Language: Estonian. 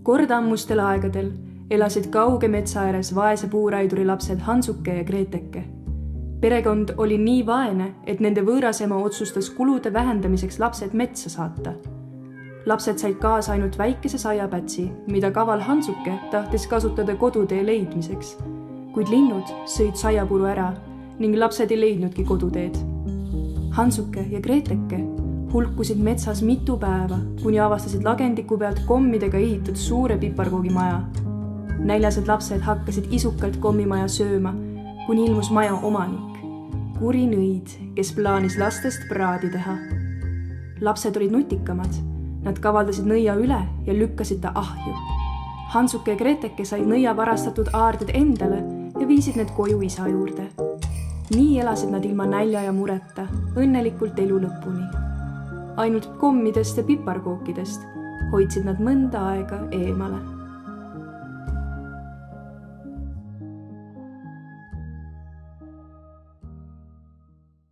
Kord ammustel aegadel elasid kauge metsa ääres vaese puuraiduri lapsed Hansuke ja Greteke. Perekond oli nii vaene, et nende võõrasema otsustas kulude vähendamiseks lapsed metsa saata. Lapsed said kaasa ainult väikese saiapätsi, mida kaval Hansuke tahtis kasutada kodutee leidmiseks, kuid linnud sõid saiapuru ära ning lapsed ei leidnudki koduteed. Hansuke ja Greteke hulkusid metsas mitu päeva, kuni avastasid lagendiku pealt kommidega ehitud suure piparkoogimaja. Näljased lapsed hakkasid isukalt kommimaja sööma, kuni ilmus maja omanik, kuri nõid, kes plaanis lastest praadi teha. Lapsed olid nutikamad, nad kavaldasid nõia üle ja lükkasid ta ahju. Hansuke ja Greteke said nõia varastatud aarded endale ja viisid need koju isa juurde. Nii elasid nad ilma nälja ja mureta, õnnelikult elu lõpuni. Ainult kommidest ja piparkookidest hoidsid nad mõnda aega eemale.